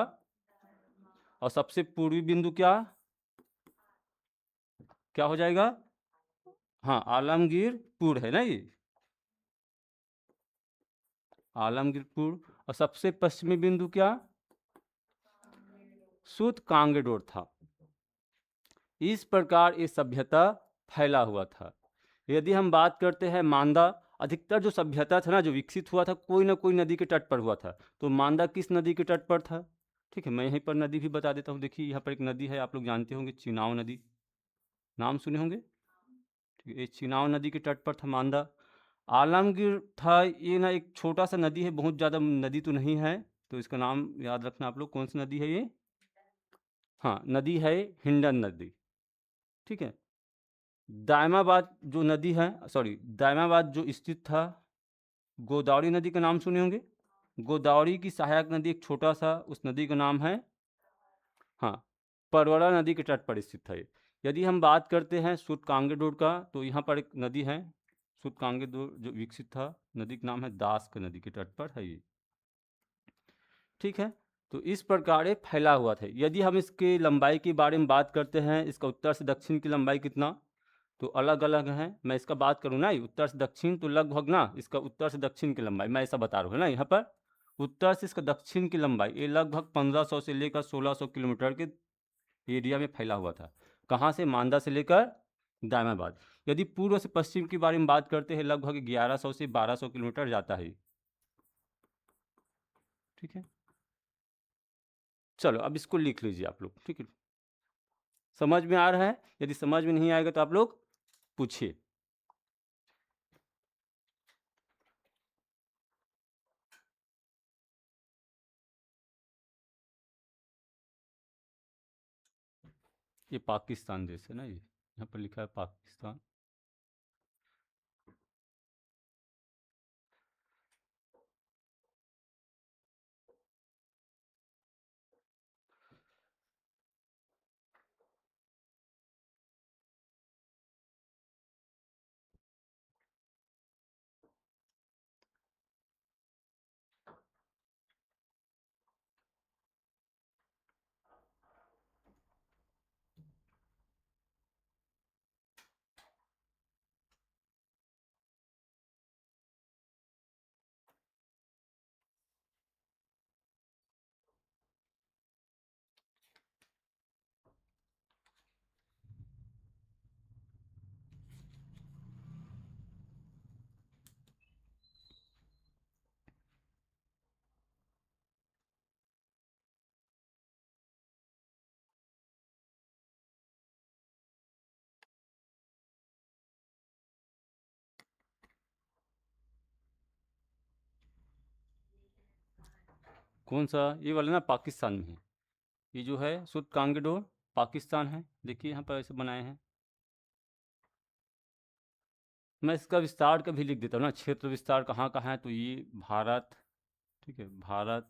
और सबसे पूर्वी बिंदु क्या, क्या हो जाएगा, हाँ, आलमगीरपुर है ना ये, आलमगीरपुर। और सबसे पश्चिमी बिंदु क्या, सुत कांगडोर था। इस प्रकार ये सभ्यता फैला हुआ था। यदि हम बात करते हैं मांदा, अधिकतर जो सभ्यता था ना, जो विकसित हुआ था, कोई ना कोई नदी के तट पर हुआ था। तो मांदा किस नदी के तट पर था, ठीक है, मैं यहीं पर नदी भी बता देता हूँ। देखिए यहाँ पर एक नदी है, आप लोग जानते होंगे, चिनाव नदी, नाम सुने होंगे। ठीक है, ये चिनाव नदी के तट पर था मांदा। आलमगीर था, ये ना एक छोटा सा नदी है, बहुत ज़्यादा नदी तो नहीं है, तो इसका नाम याद रखना आप लोग, कौन सी नदी है ये, हाँ, नदी है हिंडन नदी। ठीक है, दायमाबाद जो नदी है, सॉरी, दायमाबाद जो स्थित था, गोदावरी नदी का नाम सुने होंगे। गोदावरी की सहायक नदी एक छोटा सा, उस नदी का नाम है, हाँ, परवरा नदी के तट पर स्थित है। यदि हम बात करते हैं सुत कांगेडोर का, तो यहाँ पर एक नदी है, सुत कांगेडोर, जो विकसित था, नदी का नाम है दास का नदी के तट पर है ये। ठीक है, तो इस प्रकार ये फैला हुआ था। यदि हम इसके लंबाई के बारे में बात करते हैं, इसका उत्तर से दक्षिण की लंबाई कितना, तो अलग अलग है। मैं इसका बात करूँ ना, उत्तर से दक्षिण, तो लगभग ना इसका उत्तर से दक्षिण की लंबाई मैं ऐसा बता रहा हूँ ना, यहाँ पर उत्तर से इसका दक्षिण की लंबाई ये लगभग 1500 से लेकर 1600 किलोमीटर के एरिया में फैला हुआ था। कहाँ से, मांदा से लेकर दायमाबाद। यदि पूर्व से पश्चिम के बारे में बात करते हैं, लगभग 1100 से 1200 किलोमीटर जाता है। ठीक है, चलो अब इसको लिख लीजिए आप लोग। ठीक है, समझ में आ रहा है? यदि समझ में नहीं आएगा तो आप लोग पूछिए। ये पाकिस्तान देश है ना, ये यहाँ पर लिखा है पाकिस्तान। कौन सा? ये वाला ना पाकिस्तान में है। ये जो है सुत कांगडोर पाकिस्तान है, देखिए यहाँ पर ऐसे बनाए हैं। मैं इसका विस्तार का भी लिख देता हूँ ना, क्षेत्र विस्तार कहाँ कहाँ है। तो ये भारत, ठीक है, भारत,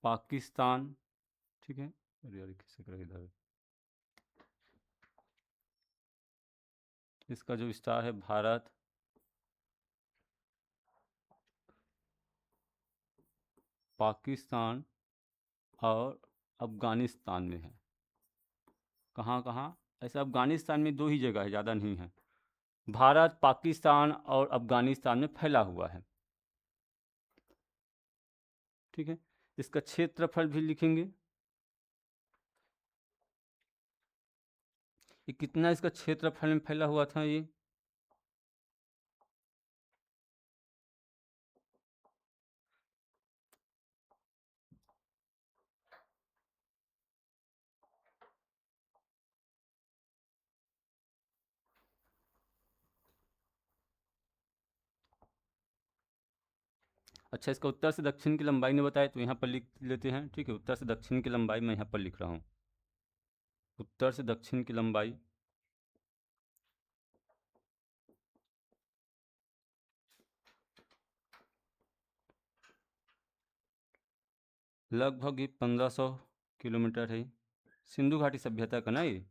पाकिस्तान, ठीक है। अरे यार किससे करें इधर, इसका जो विस्तार है भारत, पाकिस्तान और अफ़गानिस्तान में है। कहाँ कहाँ? ऐसे अफ़गानिस्तान में 2 ही जगह है, ज़्यादा नहीं है। भारत, पाकिस्तान और अफ़गानिस्तान में फैला हुआ है, ठीक है। इसका क्षेत्रफल भी लिखेंगे, ये कितना इसका क्षेत्रफल में फैला हुआ था ये। अच्छा, इसका उत्तर से दक्षिण की लंबाई ने बताया, तो यहाँ पर लिख लेते हैं, ठीक है। उत्तर से दक्षिण की लंबाई मैं यहाँ पर लिख रहा हूँ। उत्तर से दक्षिण की लंबाई लगभग ये 1500 किलोमीटर है। सिंधु घाटी सभ्यता का ना ये।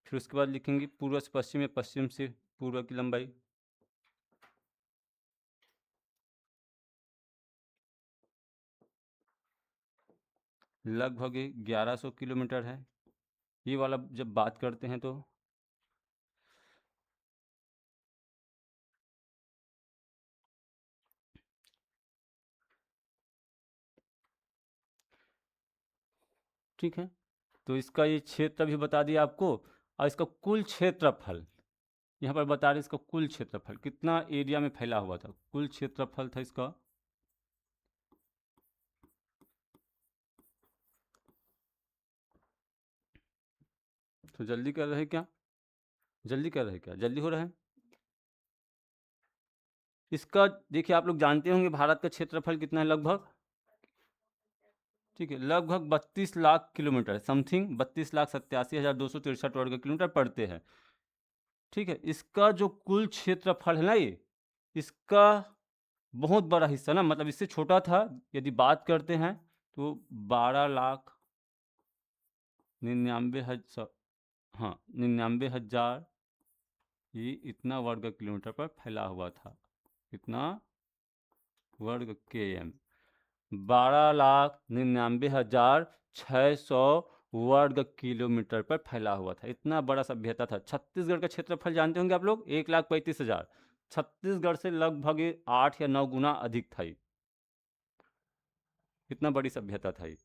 फिर उसके बाद लिखेंगे पूर्व से पश्चिम या पश्चिम से पूर्व की लंबाई, लगभग ये 1100 किलोमीटर है। ये वाला जब बात करते हैं तो ठीक है। तो इसका ये क्षेत्र भी बता दिया आपको, और इसका कुल क्षेत्रफल यहाँ पर बता रहे, इसका कुल क्षेत्रफल कितना एरिया में फैला हुआ था, कुल क्षेत्रफल था इसका। तो जल्दी कर रहे हैं क्या? जल्दी कर रहे हैं क्या? जल्दी हो रहा है? इसका देखिए, आप लोग जानते होंगे भारत का क्षेत्रफल कितना है लगभग, ठीक है, लगभग 32 लाख किलोमीटर, समथिंग 32,87,263 वर्ग किलोमीटर पड़ते हैं, ठीक है। इसका जो कुल क्षेत्रफल है ना, ये इसका बहुत बड़ा हिस्सा ना, मतलब इससे छोटा था यदि बात करते हैं तो 12,99,000, हाँ 99,000, ये इतना वर्ग किलोमीटर पर फैला हुआ था। कितना वर्ग के एम? 12,99,600 वर्ग किलोमीटर पर फैला हुआ था। इतना बड़ा सभ्यता था। छत्तीसगढ़ का क्षेत्रफल जानते होंगे आप लोग, 1,35,000। छत्तीसगढ़ से लगभग 8 या 9 गुना अधिक था ये। इतना बड़ी सभ्यता था ये।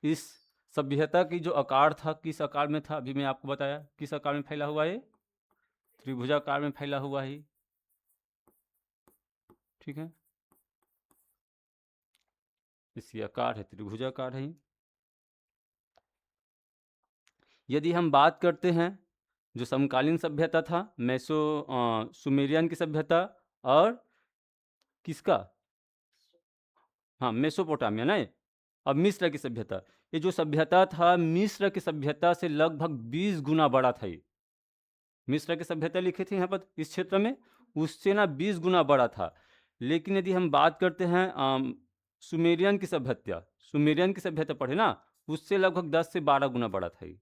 इस सभ्यता की जो आकार था, किस आकार में था, अभी मैं आपको बताया किस आकार में फैला हुआ है। त्रिभुजाकार में फैला हुआ है, ठीक है। इसकी आकार है त्रिभुजाकार है। यदि हम बात करते हैं जो समकालीन सभ्यता था, सुमेरियन की सभ्यता और किसका, हाँ मेसोपोटामिया ना, अब मिस्र की सभ्यता, ये जो सभ्यता था मिस्र की सभ्यता से लगभग 20 गुना बड़ा था ये। मिस्र की सभ्यता लिखी थी यहाँ पर इस क्षेत्र में, उससे ना 20 गुना बड़ा था। लेकिन यदि हम बात करते हैं सुमेरियन की सभ्यता, सुमेरियन की सभ्यता पढ़े ना, उससे लगभग 10 से 12 गुना बड़ा था ये।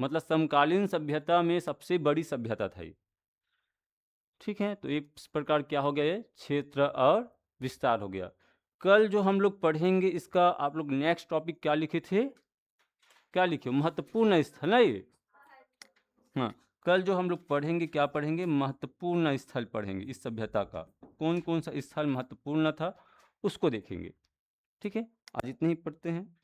मतलब समकालीन सभ्यता में सबसे बड़ी सभ्यता था ये। ठीक है, तो इस प्रकार क्या हो गया, ये क्षेत्र और विस्तार हो गया। कल जो हम लोग पढ़ेंगे इसका, आप लोग नेक्स्ट टॉपिक क्या लिखे थे, क्या लिखे, महत्वपूर्ण स्थल है ये। हाँ, कल जो हम लोग पढ़ेंगे क्या पढ़ेंगे, महत्वपूर्ण स्थल पढ़ेंगे इस सभ्यता का, कौन कौन सा स्थल महत्वपूर्ण था उसको देखेंगे। ठीक है, आज इतने ही पढ़ते हैं।